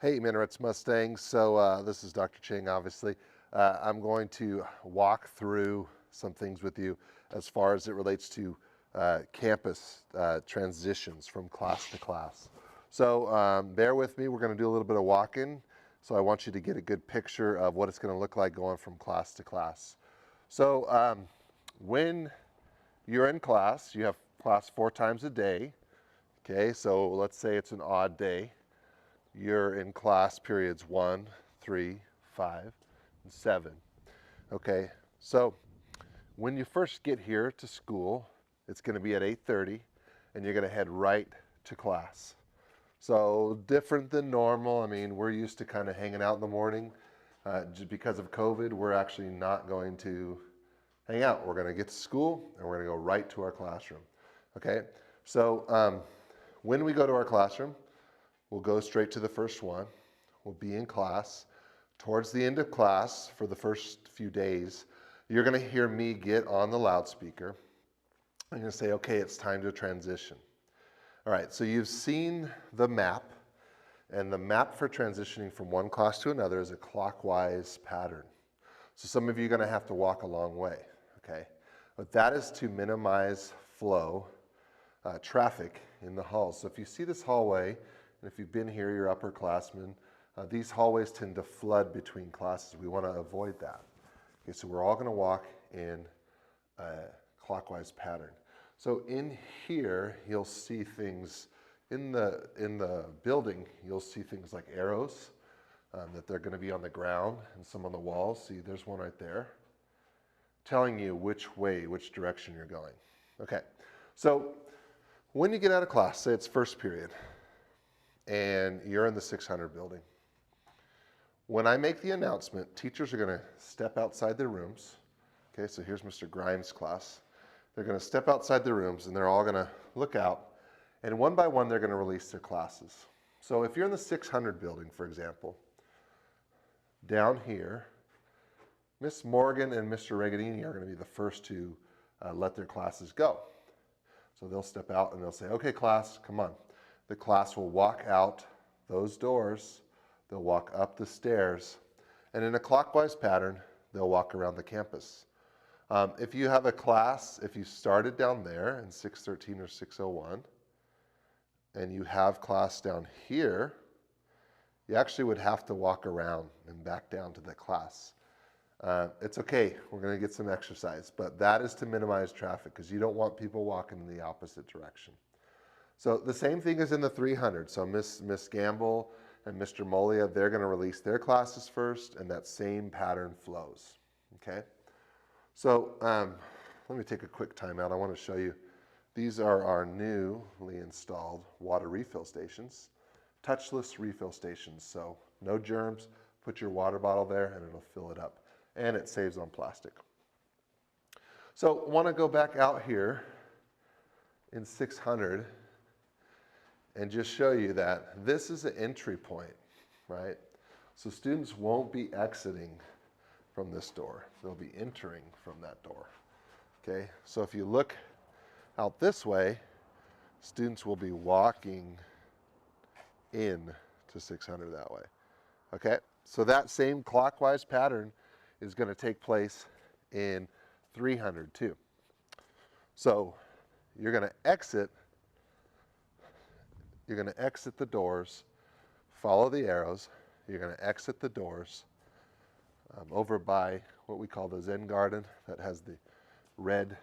Hey, Minarets Mustangs. This is Dr. Ching, obviously. I'm going to walk through some things with you as far as it relates to campus transitions from class to class. Bear with me. We're going to do a little bit of walking. So I want you to get a good picture of what it's going to look like going from class to class. When you're in class, you have class 4 times a day. Okay, so let's say it's an odd day. You're in class periods 1, 3, 5, and 7. Okay, so when you first get here to school, it's going to be at 8:30, and you're going to head right to class. So different than normal. I mean, we're used to kind of hanging out in the morning. Just because of COVID, we're actually not going to hang out. We're going to get to school, and we're going to go right to our classroom. Okay, so when we go to our classroom, we'll go straight to the first one. We'll be in class. Towards the end of class, for the first few days, you're going to hear me get on the loudspeaker. I'm going to say, okay, it's time to transition. All right, so you've seen the map, and the map for transitioning from one class to another is a clockwise pattern. So some of you are going to have to walk a long way, okay? But that is to minimize flow, traffic in the halls. So if you see this hallway, and if you've been here, you're upperclassmen, these hallways tend to flood between classes. We want to avoid that. Okay, so we're all going to walk in a clockwise pattern. So in here, you'll see things, in the building, you'll see things like arrows, that they're going to be on the ground and some on the walls. See, there's one right there, telling you which way, which direction you're going. Okay, so when you get out of class, say it's first period, and you're in the 600 building. When I make the announcement, teachers are going to step outside their rooms. Okay, so here's Mr. Grimes' class. They're going to step outside their rooms, and they're all going to look out, and one by one, they're going to release their classes. So if you're in the 600 building, for example, down here, Miss Morgan and Mr. Regadini are going to be the first to let their classes go. So they'll step out, and they'll say, okay, class, come on. The class will walk out those doors, they'll walk up the stairs, and in a clockwise pattern, they'll walk around the campus. If you have a class, if you started down there in 613 or 601, and you have class down here, you actually would have to walk around and back down to the class. It's okay, we're going to get some exercise, but that is to minimize traffic because you don't want people walking in the opposite direction. So the same thing is in the 300. So Miss Gamble and Mr. Molia, they're going to release their classes first, and that same pattern flows. Okay. So let me take a quick time out. I want to show you. These are our newly installed water refill stations, touchless refill stations. So no germs. Put your water bottle there, and it'll fill it up, and it saves on plastic. So I want to go back out here in 600. And just show you that this is an entry point, right? So students won't be exiting from this door. They'll be entering from that door, okay? So if you look out this way, students will be walking in to 600 that way, okay? So that same clockwise pattern is going to take place in 300 too. So you're going to exit the doors, follow the arrows. You're going to exit the doors over by what we call the Zen garden that has the red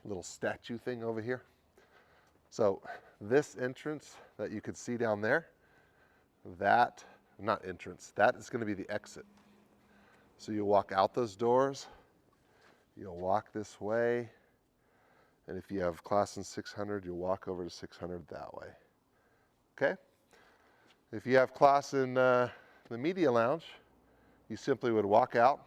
little statue thing over here. So this entrance that you can see down there, that is going to be the exit. So you walk out those doors, you'll walk this way, and if you have class in 600, you'll walk over to 600 that way. Okay? If you have class in the media lounge, you simply would walk out,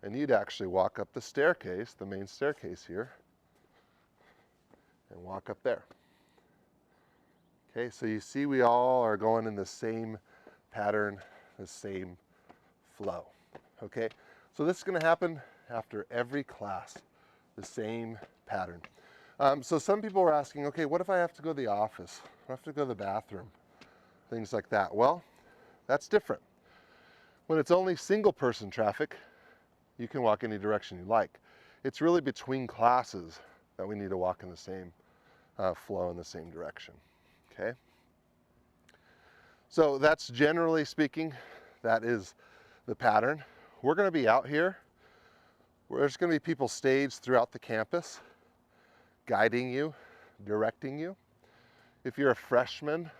and you'd actually walk up the staircase, the main staircase here, and walk up there. Okay, so you see we all are going in the same pattern, the same flow. Okay, so this is going to happen after every class, the same pattern. So some people are asking, okay, what if I have to go to the office? I have to go to the bathroom. things like that. Well, that's different. When it's only single person traffic, you can walk any direction you like. It's really between classes that we need to walk in the same flow in the same direction, okay? So that's generally speaking, that is the pattern. We're gonna be out here. There's gonna be people staged throughout the campus, guiding you, directing you. If you're a freshman,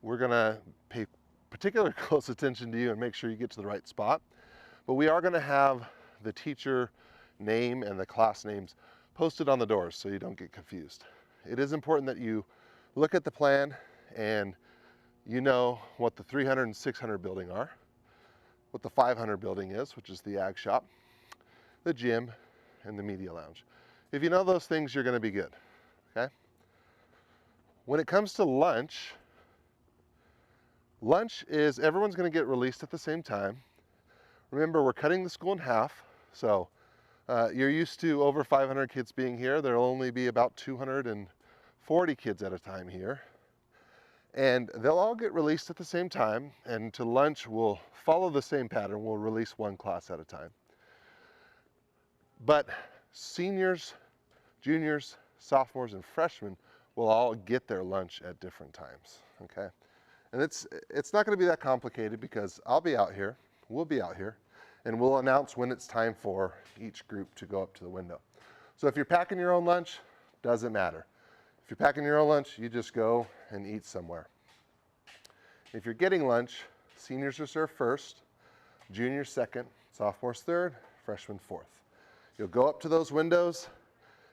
we're gonna pay particular close attention to you and make sure you get to the right spot. But we are gonna have the teacher name and the class names posted on the doors so you don't get confused. It is important that you look at the plan and you know what the 300 and 600 building are, what the 500 building is, which is the ag shop, the gym, and the media lounge. If you know those things, you're gonna be good, okay? When it comes to lunch, lunch is everyone's gonna get released at the same time. Remember, we're cutting the school in half, so you're used to over 500 kids being here. There'll only be about 240 kids at a time here. And they'll all get released at the same time, and to lunch we'll follow the same pattern. We'll release one class at a time. But seniors, juniors, sophomores, and freshmen will all get their lunch at different times, okay? And it's not gonna be that complicated because I'll be out here, we'll be out here, and we'll announce when it's time for each group to go up to the window. So if you're packing your own lunch, doesn't matter. If you're packing your own lunch, you just go and eat somewhere. If you're getting lunch, seniors are served first, juniors second, sophomores third, freshmen fourth. You'll go up to those windows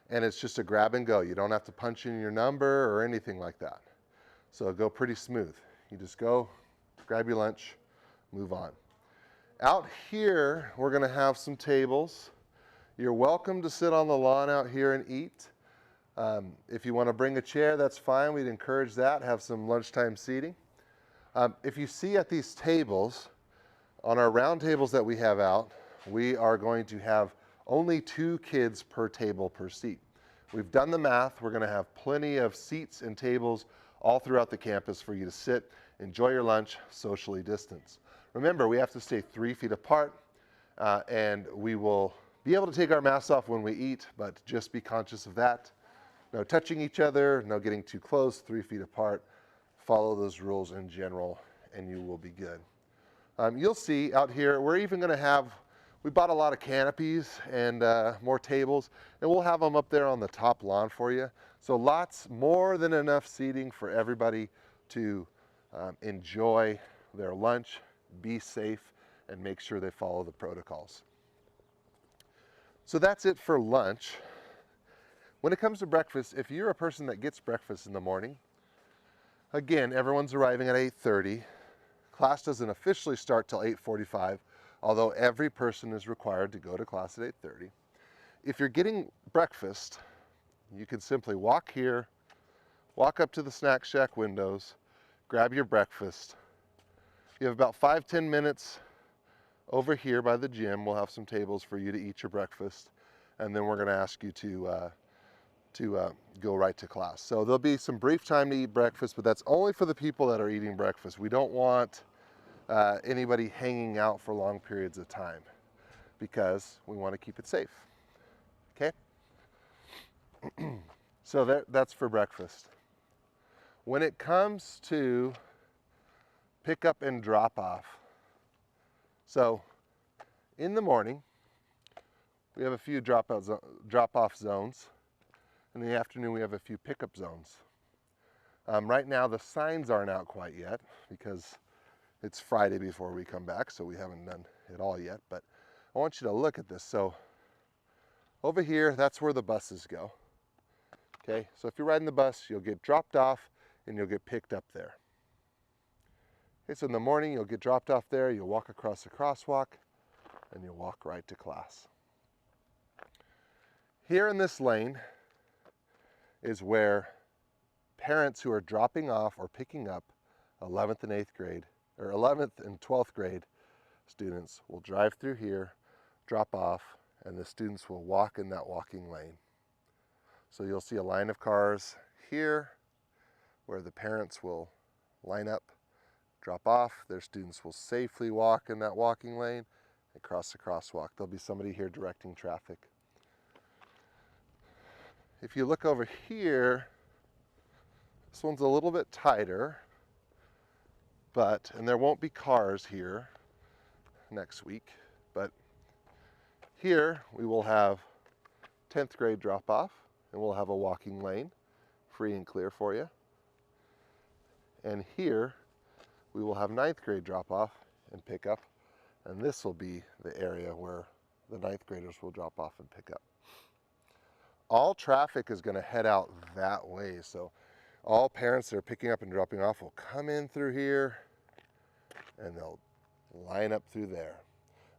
and it's just a grab and go. You don't have to punch in your number or anything like that. So it'll go pretty smooth. You just go, grab your lunch, move on. Out here, we're gonna have some tables. You're welcome to sit on the lawn out here and eat. If you want to bring a chair, that's fine. We'd encourage that, have some lunchtime seating. If you see at these tables, on our round tables that we have out, we are going to have only 2 kids per table per seat. We've done the math. We're going to have plenty of seats and tables all throughout the campus for you to sit, enjoy your lunch, socially distance. Remember, we have to stay 3 feet apart, and we will be able to take our masks off when we eat, but just be conscious of that. No touching each other, no getting too close, 3 feet apart. Follow those rules in general and you will be good. You'll see out here, we're even gonna have, we bought a lot of canopies and more tables, and we'll have them up there on the top lawn for you. So lots, more than enough seating for everybody to enjoy their lunch, be safe, and make sure they follow the protocols. So that's it for lunch. When it comes to breakfast, if you're a person that gets breakfast in the morning, again, everyone's arriving at 8:30. Class doesn't officially start till 8:45, although every person is required to go to class at 8:30. If you're getting breakfast, you can simply walk here, walk up to the snack shack windows, grab your breakfast. You have about 5-10 minutes over here by the gym. We'll have some tables for you to eat your breakfast, and then we're going to ask you to go right to class. So there'll be some brief time to eat breakfast, but that's only for the people that are eating breakfast. We don't want anybody hanging out for long periods of time because we want to keep it safe, okay? So that's for breakfast. When it comes to pick up and drop off, so in the morning, we have a few drop-off zones. In the afternoon, we have a few pickup zones. Right now, the signs aren't out quite yet because it's Friday before we come back, so we haven't done it all yet, but I want you to look at this. So over here, that's where the buses go. Okay, so if you're riding the bus, you'll get dropped off and you'll get picked up there. Okay, so in the morning, you'll get dropped off there, you'll walk across the crosswalk, and you'll walk right to class. Here in this lane is where parents who are dropping off or picking up 11th and 8th grade, or 11th and 12th grade students will drive through here, drop off, and the students will walk in that walking lane. So you'll see a line of cars here where the parents will line up, drop off. Their students will safely walk in that walking lane and cross the crosswalk. There'll be somebody here directing traffic. If you look over here, this one's a little bit tighter, and there won't be cars here next week, but here we will have 10th grade drop off, and we'll have a walking lane, free and clear for you. And here we will have 9th grade drop off and pick up, and this will be the area where the 9th graders will drop off and pick up. All traffic is going to head out that way, so all parents that are picking up and dropping off will come in through here and they'll line up through there.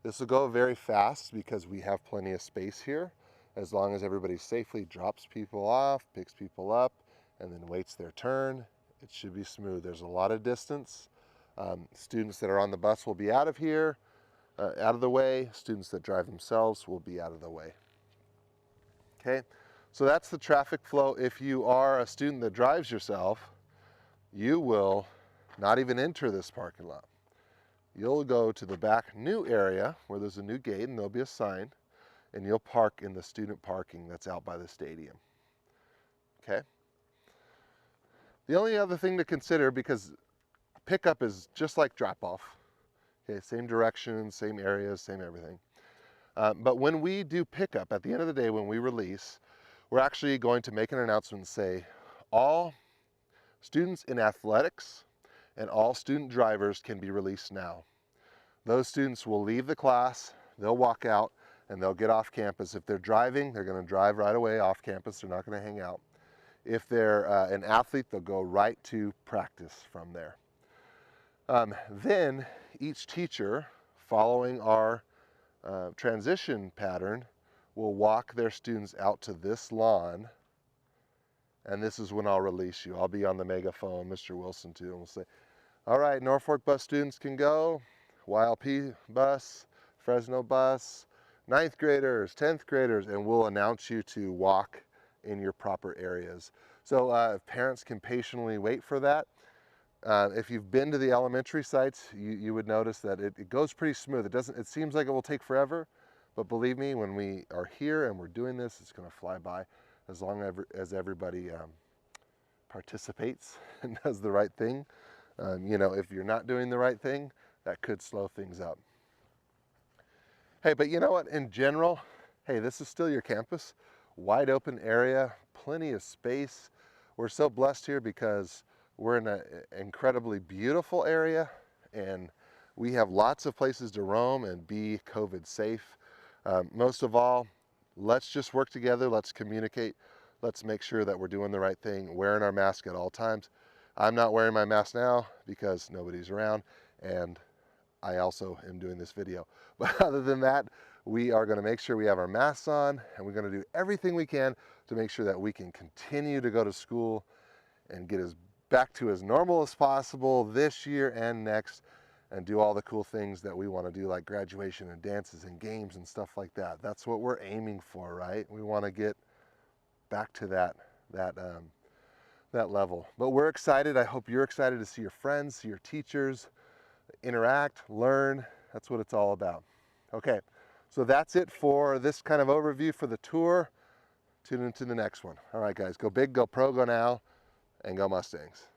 This will go very fast because we have plenty of space here, as long as everybody safely drops people off, picks people up, and then waits their turn. It should be smooth. There's a lot of distance. Students that are on the bus will be out of here, out of the way. Students that drive themselves will be out of the way. Okay, so that's the traffic flow. If you are a student that drives yourself, you will not even enter this parking lot. You'll go to the back new area where there's a new gate and there'll be a sign, and you'll park in the student parking that's out by the stadium. Okay? The only other thing to consider, because pickup is just like drop off, okay, same direction, same areas, same everything. But when we do pickup, at the end of the day, when we release, we're actually going to make an announcement and say, all students in athletics and all student drivers can be released now. Those students will leave the class, they'll walk out, and they'll get off campus. If they're driving, they're going to drive right away off campus. They're not going to hang out. If they're an athlete, they'll go right to practice from there. Then each teacher, following our transition pattern, will walk their students out to this lawn, and this is when I'll release you. I'll be on the megaphone, Mr. Wilson too, and we'll say, all right, Norfolk bus students can go, YLP bus, Fresno bus, 9th graders, 10th graders, and we'll announce you to walk in your proper areas. So parents can patiently wait for that. If you've been to the elementary sites, you would notice that it goes pretty smooth. It seems like it will take forever, but believe me, when we are here and we're doing this, it's going to fly by, as long as everybody participates and does the right thing. You know, if you're not doing the right thing, that could slow things up. Hey, but you know what? In general, hey, this is still your campus. Wide open area, plenty of space. We're so blessed here because we're in an incredibly beautiful area, and we have lots of places to roam and be COVID safe. Most of all, let's just work together. Let's communicate. Let's make sure that we're doing the right thing, wearing our mask at all times. I'm not wearing my mask now because nobody's around, and I also am doing this video. But other than that, we are going to make sure we have our masks on, and we're going to do everything we can to make sure that we can continue to go to school and get back to as normal as possible this year and next, and do all the cool things that we want to do, like graduation and dances and games and stuff like that. That's what we're aiming for, right? We want to get back to that level. But we're excited. I hope you're excited to see your friends, see your teachers, interact, learn. That's what it's all about. Okay, so that's it for this kind of overview for the tour. Tune into the next one. All right, guys, go big, go pro, go now, and go Mustangs.